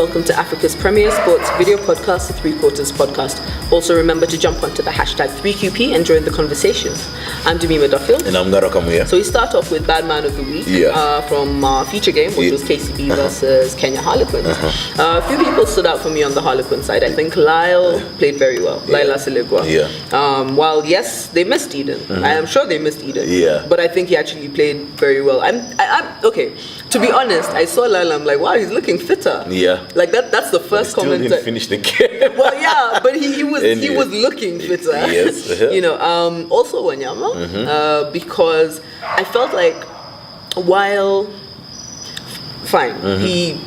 welcome to Africa's premier sports video podcast, the Three Quarters Podcast. Also remember to jump onto the hashtag 3QP and join the conversation. I'm BMOTW. And I'm Ngaro Kamuya. So we start off with Bad Man of the Week from our feature game, which was KCB versus Kenya Harlequins. A few people stood out for me on the Harlequin side. I think Lyle played very well. Lila Selegwa. While yes, they missed Eden. I am sure they missed Eden. But I think he actually played very well. I'm okay. To be honest, I saw Lyle. I'm like, wow, he's looking fitter. Like that's the first comment. Didn't finish the game. Well, yeah, but he was looking fitter. Yes. You know. Also Wanyama, because I felt like while he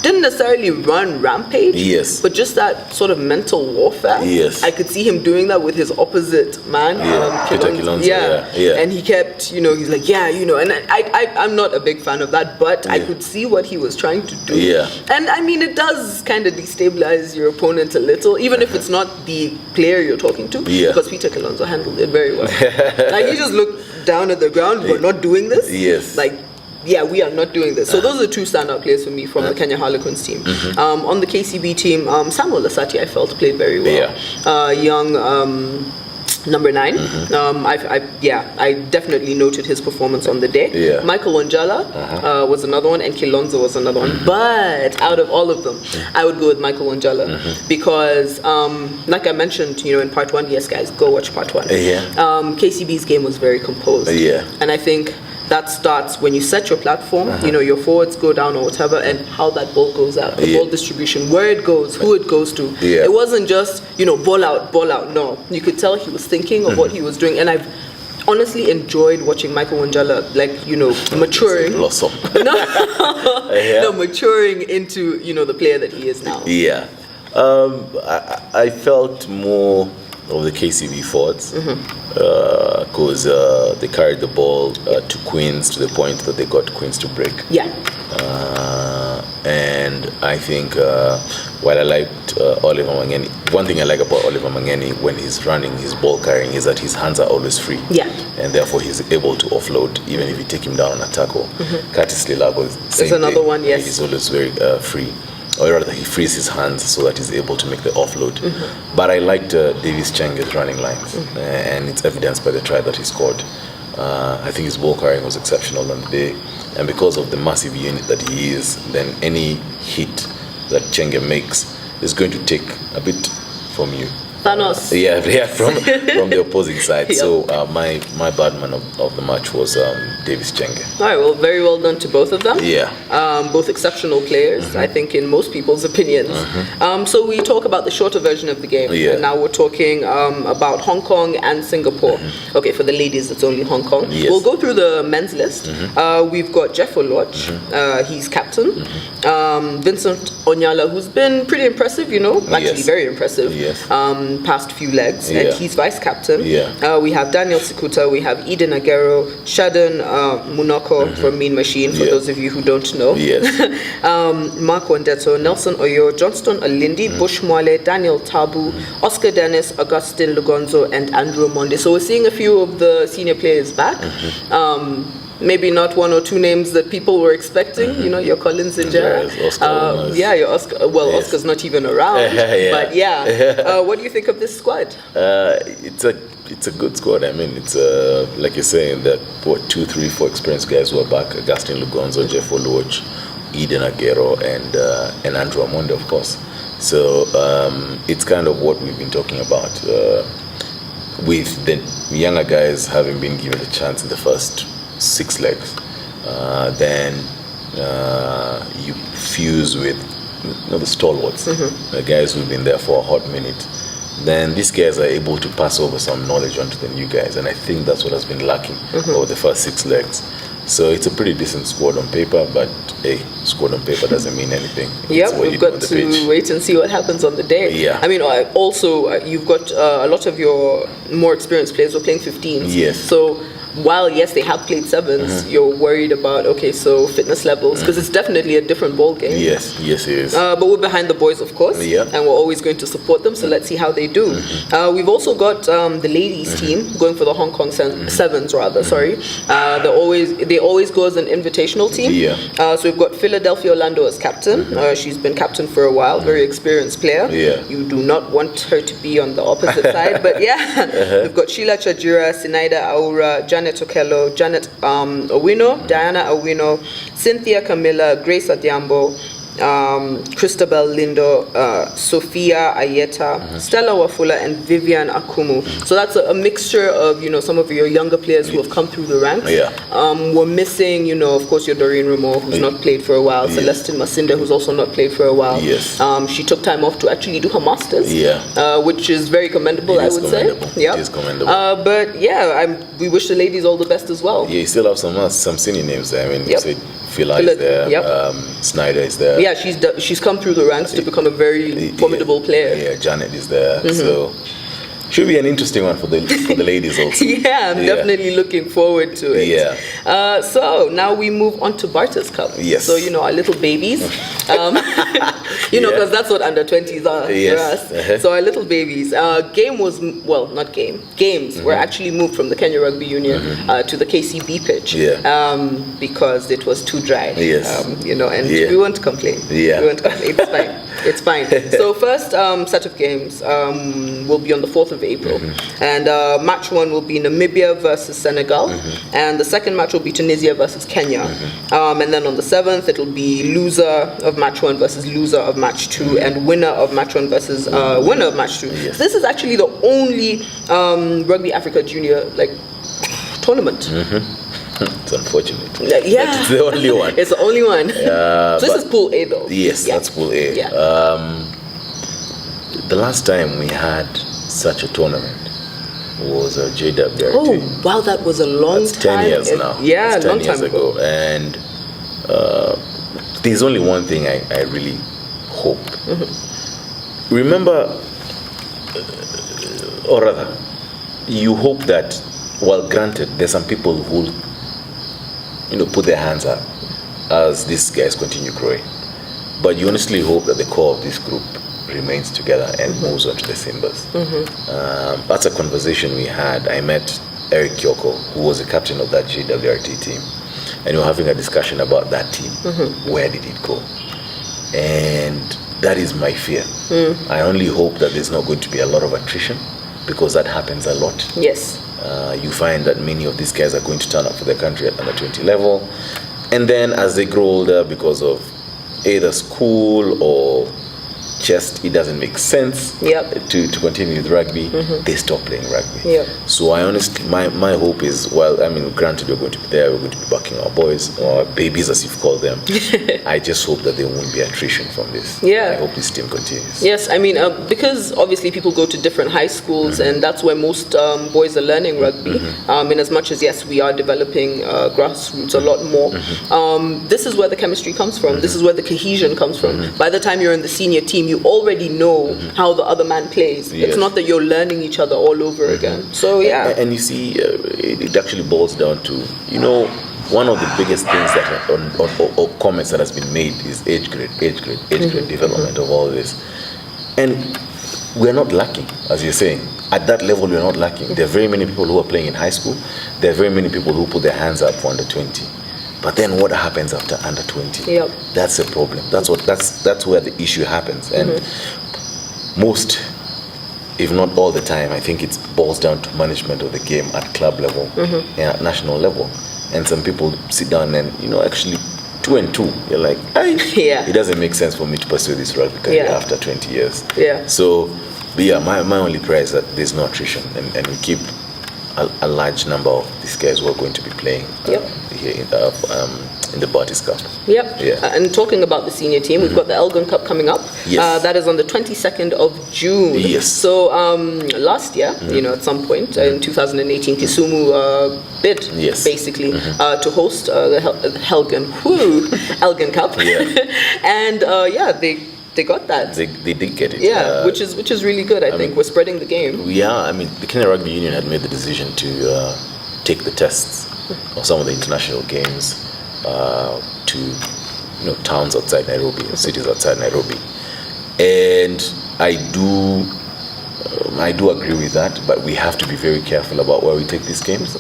didn't necessarily run rampage, but just that sort of mental warfare. I could see him doing that with his opposite man, Kilonzo. And he kept, he's like, and I'm not a big fan of that, but I could see what he was trying to do. And I mean, it does kind of destabilize your opponent a little, even if it's not the player you're talking to, because Peter Kilonzo handled it very well. Like, he just looked down at the ground, we're not doing this. We are not doing this. So those are two standout players for me from the Kenya Harlequins team. On the KCB team, Samuel Lasati, I felt, played very well. Young number 9. I definitely noted his performance on the day. Michael Wanjala was another one, and Kilonzo was another one. But out of all of them, I would go with Michael Wanjala because, like I mentioned, in part 1, yes, guys, go watch part 1. KCB's game was very composed. And I think that starts when you set your platform, your forwards go down or whatever, and how that ball goes out, the ball distribution, where it goes, who it goes to. It wasn't just, ball out. No, you could tell he was thinking of what he was doing, and I've honestly enjoyed watching Michael Wanjala, maturing. Maturing into, the player that he is now. I felt more of the KCB forwards because they carried the ball to Queens to the point that they got Queens to break. And I think while I liked Oliver Mangeni, one thing I like about Oliver Mangeni when he's running, his ball carrying, is that his hands are always free. And therefore he's able to offload even if you take him down on a tackle. Curtis Lilago, there's another one, he's always very free. Or rather, he frees his hands so that he's able to make the offload. But I liked Davis Chenge's running lines, and it's evidenced by the try that he scored. I think his ball carrying was exceptional on the day, and because of the massive unit that he is, then any hit that Chenge makes is going to take a bit from you. Thanos. From the opposing side. So my bad man of the match was Davis Chenge. All right, well, very well done to both of them. Both exceptional players, I think, in most people's opinions. So we talk about the shorter version of the game. And now we're talking about Hong Kong and Singapore. Okay, for the ladies, it's only Hong Kong. We'll go through the men's list. We've got Jeff Oloch, he's captain. Vincent Onyala, who's been pretty impressive, actually very impressive. Past few legs, and he's vice captain. We have Daniel Sikuta, we have Eden Agero, Shaden Munoko from Mean Machine, for those of you who don't know. Mark Wandeto, Nelson Oyo, Johnston Alindi, Bush Mwale, Daniel Tabu, Oscar Dennis, Augustine Lugonzo, and Andrew Monde. So we're seeing a few of the senior players back. Maybe not one or two names that people were expecting. Your Collins and Jarrett. Your Oscar. Well, Oscar's not even around. But what do you think of this squad? It's a good squad. I mean, it's like you're saying that 2, 3, 4 experienced guys who are back: Augustine Lugonzo, Jeff Oluoch, Eden Agero, and Andrew Amonde, of course. So it's kind of what we've been talking about with the younger guys having been given the chance in the first 6 legs, then you fuse with the stalwarts, the guys who've been there for a hot minute. Then these guys are able to pass over some knowledge onto the new guys, and I think that's what has been lacking over the first 6 legs. So it's a pretty decent squad on paper, but squad on paper doesn't mean anything. We've got to wait and see what happens on the day. I mean, also you've got a lot of your more experienced players who are playing 15s. So while yes, they have played sevens, you're worried about so fitness levels, because it's definitely a different ball game. Yes, it is. But we're behind the boys, of course, and we're always going to support them. So let's see how they do. We've also got the ladies team going for the Hong Kong sevens, rather. Sorry, they always go as an invitational team. So we've got Philadelphia Orlando as captain. She's been captain for a while, very experienced player. You do not want her to be on the opposite side, but we've got Sheila Chajira, Sinaida Aura, Janet Okello, Janet Owino, Diana Owino, Cynthia Camilla, Grace Adiambo, Christabel Lindo, Sophia Ayeta, Stella Wafula, and Vivian Akumu. So that's a mixture of some of your younger players who have come through the ranks. We're missing of course your Doreen Remo, who's not played for a while, Celestine Masinde, who's also not played for a while. She took time off to actually do her masters, which is very commendable, I would say. It is commendable. But we wish the ladies all the best as well. You still have some senior names there. I mean, you said Phila is there, Snyder is there. Yeah, she's come through the ranks to become a very formidable player. Yeah, Janet is there. So should be an interesting one for the ladies also. I'm definitely looking forward to it. So now we move on to Barthes Cup. So our little babies, because that's what under 20s are for us. So our little babies. Games were actually moved from the Kenya Rugby Union to the KCB pitch because it was too dry. And we won't complain. We won't complain. It's fine. It's fine. So first set of games will be on the 4th of April, and match 1 will be Namibia versus Senegal, and the second match will be Tunisia versus Kenya, and then on the 7th it will be loser of match 1 versus loser of match 2, and winner of match 1 versus winner of match 2. This is actually the only Rugby Africa Junior tournament. It's unfortunate. It's the only one. It's the only one. So this is Pool A though. Yes, that's Pool A. The last time we had such a tournament was a JWRT. Oh, wow, that was a long time. 10 years now. That's 10 years ago. And there's only one thing I really hope. Remember, or rather, you hope that, well, granted, there's some people who put their hands up as these guys continue growing. But you honestly hope that the core of this group remains together and moves on to the Simbas. That's a conversation we had. I met Eric Kyoko, who was the captain of that JWRT team, and we were having a discussion about that team. Where did it go? And that is my fear. I only hope that there's not going to be a lot of attrition, because that happens a lot. You find that many of these guys are going to turn up for their country at under 20 level, and then as they grow older, because of either school or just it doesn't make sense to continue with rugby, they stop playing rugby. So I honestly, my hope is, well, I mean, granted we're going to be there, we're going to be backing our boys, or babies as you've called them. I just hope that there won't be attrition from this. I hope this team continues. Yes, I mean, because obviously people go to different high schools, and that's where most boys are learning rugby. In as much as, yes, we are developing grassroots a lot more, this is where the chemistry comes from. This is where the cohesion comes from. By the time you're in the senior team, you already know how the other man plays. It's not that you're learning each other all over again. So and you see, it actually boils down to, one of the biggest things that or comments that has been made is age grade development of all this. And we're not lacking, as you're saying. At that level, we're not lacking. There are very many people who are playing in high school. There are very many people who put their hands up for under 20. But then what happens after under 20? That's a problem. That's where the issue happens. And most, if not all the time, I think it boils down to management of the game at club level and at national level. And some people sit down and, actually 2 and 2, you're like, it doesn't make sense for me to pursue this rugby career after 20 years. So, but my only prayer is that there's no attrition, and we keep a large number of these guys who are going to be playing here in the Barthes Cup. And talking about the senior team, we've got the Elgon Cup coming up. That is on the 22nd of June. So last year, at some point in 2018, Kisumu bid basically to host the Elgon Cup. And they got that. They did get it. Which is really good. I think we're spreading the game. I mean, the Kenya Rugby Union had made the decision to take the tests of some of the international games to towns outside Nairobi, cities outside Nairobi, and I do agree with that, but we have to be very careful about where we take these games.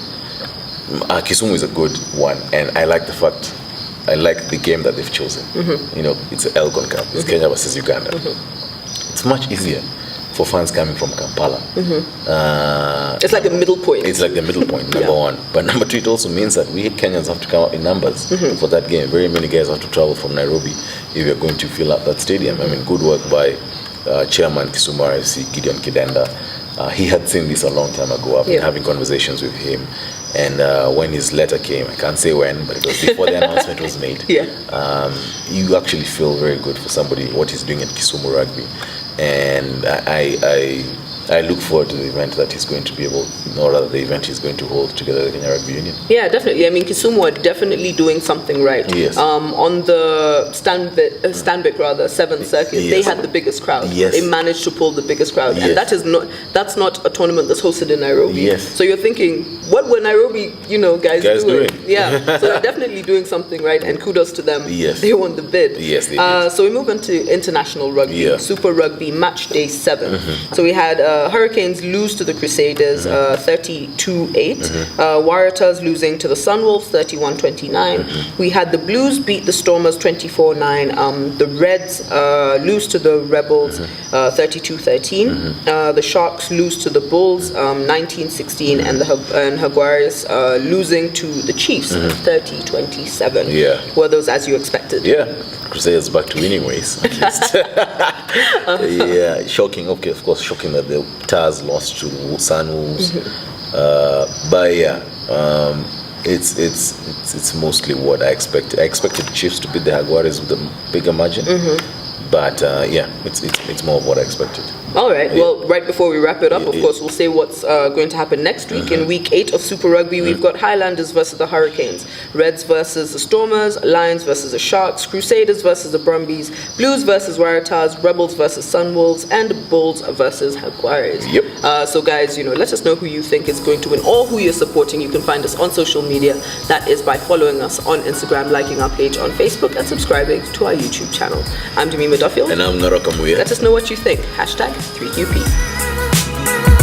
Kisumu is a good one, and I like the game that they've chosen. It's an Elgon Cup. It's Kenya versus Uganda. It's much easier for fans coming from Kampala. It's like a middle point. It's like the middle point, number one. But number two, it also means that we Kenyans have to come out in numbers for that game. Very many guys have to travel from Nairobi if you're going to fill up that stadium. I mean, good work by Chairman Kisumu RFC, Gideon Kidenda. He had seen this a long time ago. I've been having conversations with him. And when his letter came, I can't say when, but it was before the announcement was made. You actually feel very good for somebody, what he's doing at Kisumu Rugby. And I look forward to the event that he's going to be able, or rather the event he's going to hold together with the Kenya Rugby Union. Yeah, definitely. I mean, Kisumu are definitely doing something right. Yes. On the Stanbic 7th circuit, they had the biggest crowd. Yes. They managed to pull the biggest crowd. Yes. And that's not a tournament that's hosted in Nairobi. Yes. So you're thinking, what were Nairobi, guys doing? Yeah. So they're definitely doing something right, and kudos to them. Yes. They won the bid. Yes, they did. So we move into international rugby, Super Rugby match day 7. So we had Hurricanes lose to the Crusaders 32-8. Waratahs losing to the Sunwolves 31-29. We had the Blues beat the Stormers 24-9. The Reds lose to the Rebels 32-13. The Sharks lose to the Bulls 19-16, and the Jaguares losing to the Chiefs 30-27. Yeah. Were those as you expected? Yeah. Crusaders back to winning ways, at least. Yeah, shocking. Okay, of course, shocking that the Tars lost to Sunwolves. But yeah, it's mostly what I expected. I expected the Chiefs to beat the Jaguares with a bigger margin. But it's more of what I expected. All right. Well, right before we wrap it up, of course, we'll say what's going to happen next week. In week 8 of Super Rugby, we've got Highlanders versus the Hurricanes, Reds versus the Stormers, Lions versus the Sharks, Crusaders versus the Brumbies, Blues versus Waratahs, Rebels versus Sunwolves, and Bulls versus Jaguares. Yep. So guys, let us know who you think is going to win or who you're supporting. You can find us on social media. That is by following us on Instagram, liking our page on Facebook, and subscribing to our YouTube channel. I'm BMOTW. And I'm Naraka Muya. Let us know what you think. #3QP.